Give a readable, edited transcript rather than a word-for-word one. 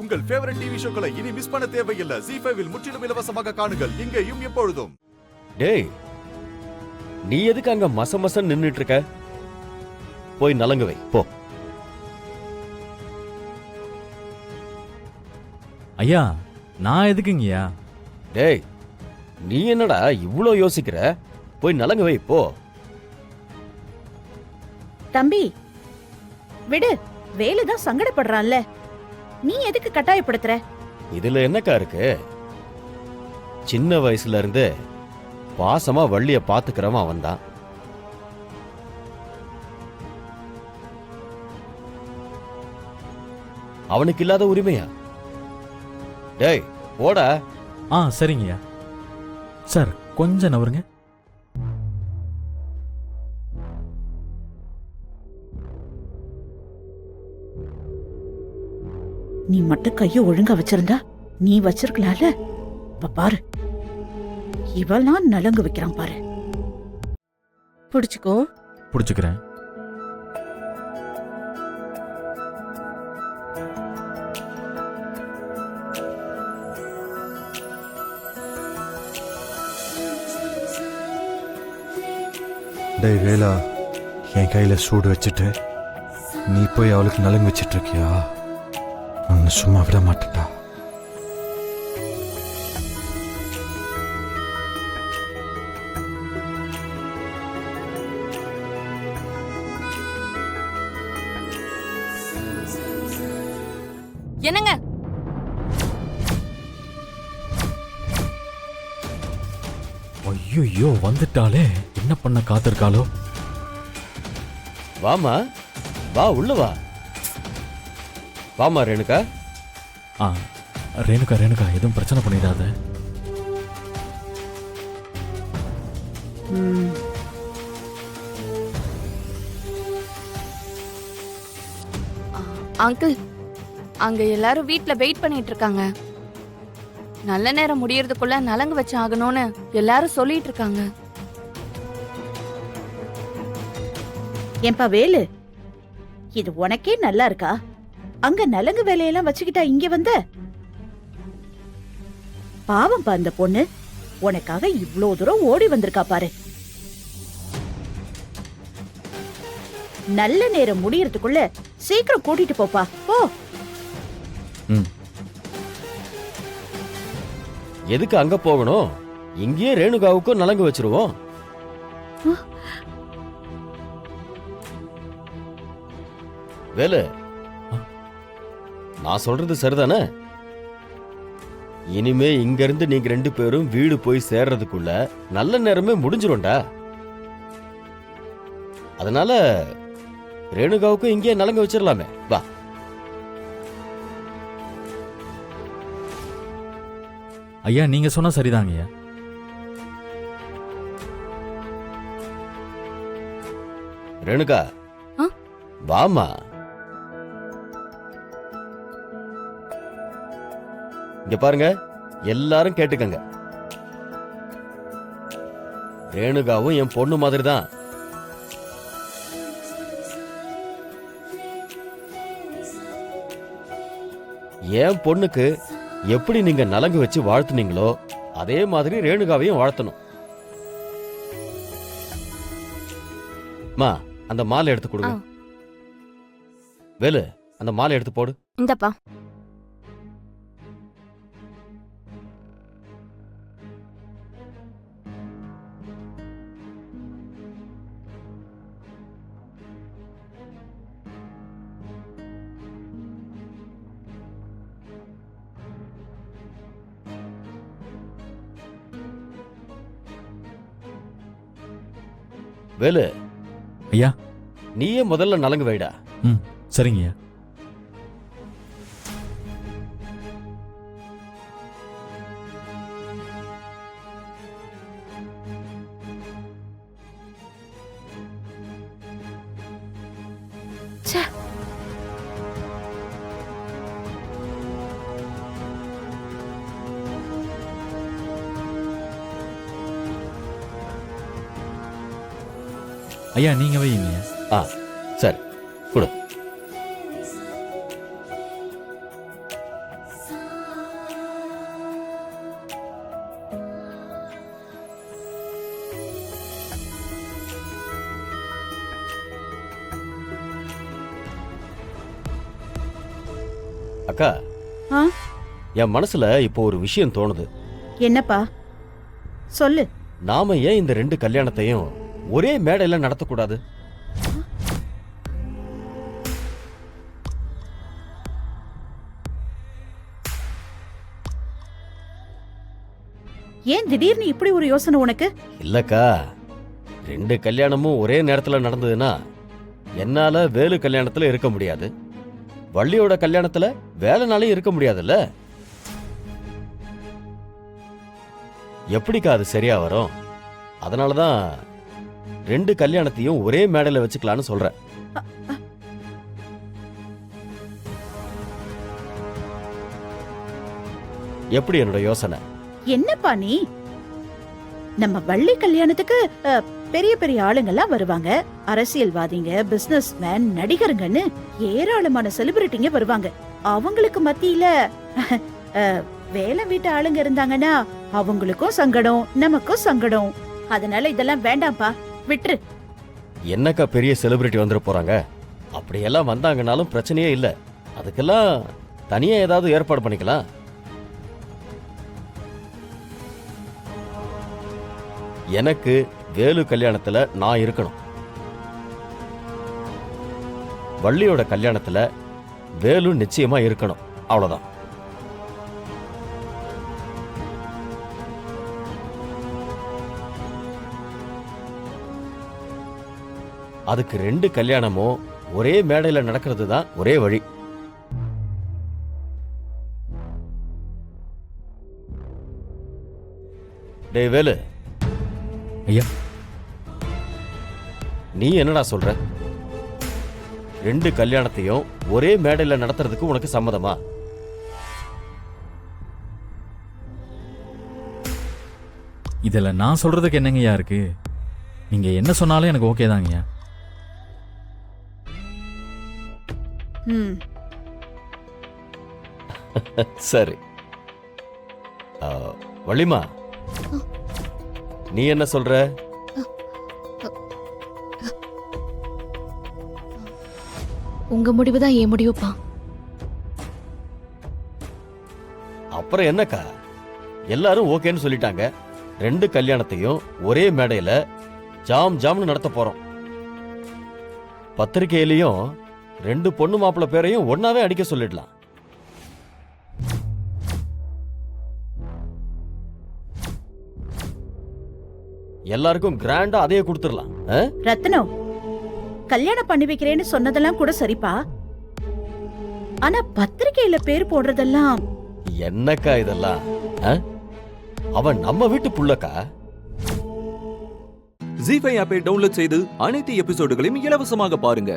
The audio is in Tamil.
உங்கள் ஃபேவரட் டிவி ஷோக்களை இனி மிஸ் பண்ண தேவையில்லை. ZEE5 இல் முற்றிலும் இலவசமாக காணுங்கள், இங்கேயும் எப்பொழுதும். டேய், நீ எதுக்கு அங்க மசமசன்னு நின்னுட்டு இருக்க? போய் நலங்கு வை போ. ஐயா, நான் எதுக்குங்கய்யா? டேய், நீ என்னடா இவ்ளோ யோசிக்கிற? போய் நலங்கு வை போ. தம்பி விடு, வேலுதான் சங்கடப்படுறான்ல, நீ எதுக்கு கட்டாயப்படுத்துற? இதுல என்னக்கா இருக்கு? சின்ன வயசுல இருந்து பாசமா வள்ளிய பாத்துக்கிறவன் அவன்தான். அவனுக்கு இல்லாத உரிமையா? டேய் போடா. சரிங்கய்யா. சார் கொஞ்சம் நவருங்க. நீ மட்டும் கைய ஒழுங்கா வச்சிருந்தா நீ வச்சிருக்கலாம்ல. பாரு, இவெல்லாம் நலங்கு வைக்கிறான் பாரு. புடிச்சுக்கோ. புடிச்சுக்கிறேன். டேய் வேலா, என் கையில சூடு வச்சுட்டு நீ போய் அவளுக்கு நலங்கு வச்சிட்டு இருக்கியா? உன்னை சும்மா விட மாட்டேன்டா. என்னங்க? ஐயோ, வந்துட்டாலே. என்ன பண்ண காத்திருக்காளோ? வாமா, வா உள்ள வா. வாமா ரேணுகா. ரேணுகா எதுவும் பிரச்சனை பண்ணிடாத. அங்கிள், அங்க எல்லாரும் வீட்ல வெயிட் பண்ணிட்டு இருக்காங்க. நல்ல நேரம் முடியறதுக்குள்ள நலங்கு வச்சு ஆகணும்னு எல்லாரும் சொல்லிட்டு இருக்காங்க. ஏன்பா வேலு, இது உனக்கே நல்லா இருக்கா? அங்க நலங்கு வேலையெல்லாம் வச்சுக்கிட்டா இங்க வந்த? பாவம்பா அந்த பொண்ணு, உனக்காக இவ்ளோ தூரம் ஓடி வந்திருக்கா பாரு. நல்ல நேரம் முடியறதுக்குள்ள சீக்கிரம் கூட்டிட்டு போப்பா, போ. எதுக்கு அங்க போகணும்? இங்கேயே ரேணுகாவுக்கும் நலங்கு வச்சிருவோம். வேலு, நான் சொல்றது சரிதானே? இனிமே இங்க இருந்து நீங்க ரெண்டு பேரும் வீடு போய் சேர்றதுக்குள்ள நல்ல நேரமே முடிஞ்சிரும்டா. அதனால ரேணுகாவுக்கும் இங்கே நலங்கு வச்சிடலாமே. வா. ஐயா, நீங்க சொன்னா சரிதாங்க ஐயா. ரேணுகா, வாமா. இங்க பாருங்க, எல்லாரும் கேட்டுக்கங்க. ரேணுகாவும் என் பொண்ணு மாதிரி தான். என் பொண்ணுக்கு எப்படி நீங்க நலங்கு வச்சு வாழ்த்துனீங்களோ அதே மாதிரி ரேணுகாவையும் வாழ்த்தணும். மா, அந்த மாலை எடுத்து கொடுங்க. வேலு, அந்த மாலை எடுத்து போடு. இந்தப்பா. வேலு ஐயா, நீயே முதல்ல நலங்கு வைடா. சரிங்கய்யா. ஐயா, நீங்க வைங்க. சரி, கொடு. அக்கா ஆ? என் மனசுல இப்போ ஒரு விஷயம் தோணுது. என்னப்பா சொல்லு. நாம ஏன் இந்த 2 கல்யாணத்தையும் ஒரே மேடையில நடத்தக்கூடாது? ஏன் திடீர்னு இப்படி ஒரு யோசனை உனக்கு? இல்லக்கா, 2 கல்யாணமும் ஒரே நேரத்துல நடந்ததுன்னா என்னால வேலு கல்யாணத்துல இருக்க முடியாது, வள்ளியோட கல்யாணத்துல வேலைனாலையும் இருக்க முடியாதுல்ல. எப்படிக்கா அது சரியா வரும்? அதனாலதான் 2 கல்யாணத்தையும் ஒரே மேடையில வச்சுக்கலான்னு சொல்றேன். எப்படி என்னோட யோசனை? என்னப்பா நீ? நம்ம வள்ளி கல்யாணத்துக்கு பெரிய பெரிய ஆளுங்கெல்லாம் வருவாங்க. அரசியல்வாதிங்க, பிசினஸ்மேன், நடிகருங்கன்னு ஏராளமான செலிபிரிட்டிங்க வருவாங்க. அவங்களுக்கு மத்தியில வேலை வீட்டு ஆளுங்க இருந்தாங்கன்னா அவங்களுக்கும் சங்கடம், நமக்கும் சங்கடம். அதனால இதெல்லாம் வேண்டாம்ப்பா, விட்டுரு. என்னக்கா பெரிய செலிபிரிட்டி வந்துட போறாங்க? அப்படியெல்லாம் வந்தாங்கனாலும் பிரச்சனையே இல்லை. அதுக்கெல்லாம் தனியா ஏதாவது ஏற்பாடு பண்ணிக்கலாம். எனக்கு வேலு கல்யாணத்துல நான் இருக்கணும், வள்ளியோட கல்யாணத்துல வேலு நிச்சயமா இருக்கணும், அவ்வளவுதான். அதுக்கு 2 கல்யாணமும் ஒரே மேடையில நடக்கிறது தான் ஒரே வழி. டேய் வேலு, ஐயா, நீ என்னடா சொல்ற? 2 கல்யாணத்தையும் ஒரே மேடையில நடத்துறதுக்கு உனக்கு சம்மதமா? இதுல நான் சொல்றதுக்கு என்னங்கய்யா இருக்கு? நீங்க என்ன சொன்னாலும் எனக்கு ஓகே தாங்கய்யா. ம், சரி. வள்ளிமா, நீ என்ன சொல்ற? உங்க முடிவு தான் என் முடிவுப்பா. அப்புறம் என்னக்கா, எல்லாரும் ஓகேன்னு சொல்லிட்டாங்க. 2 கல்யாணத்தையும் ஒரே மேடையில ஜாம் ஜாம்னு நடத்த போறோம். பத்திரிகையிலையும் 2 பொண்ணு மாப்பிள்ளை பேரையும் ஒன்னாவே அடிக்க சொல்லிடலாம். எல்லாருக்கும் கிராண்டா அதையே கொடுத்துடலாம். ரத்னம், கல்யாணம் பண்ணி வைக்கிறேன்னு சொன்னதெல்லாம் கூட சரிப்பா. ஆனா பத்திரிக்கையில பேர் போடுறதெல்லாம் என்னக்கா இதெல்லாம்? அவன் நம்ம வீட்டு புள்ளக்கா. ஜீ5 ஆப்பை டவுன்லோட் செய்து அனைத்து எபிசோடுகளையும் இலவசமாக பாருங்க.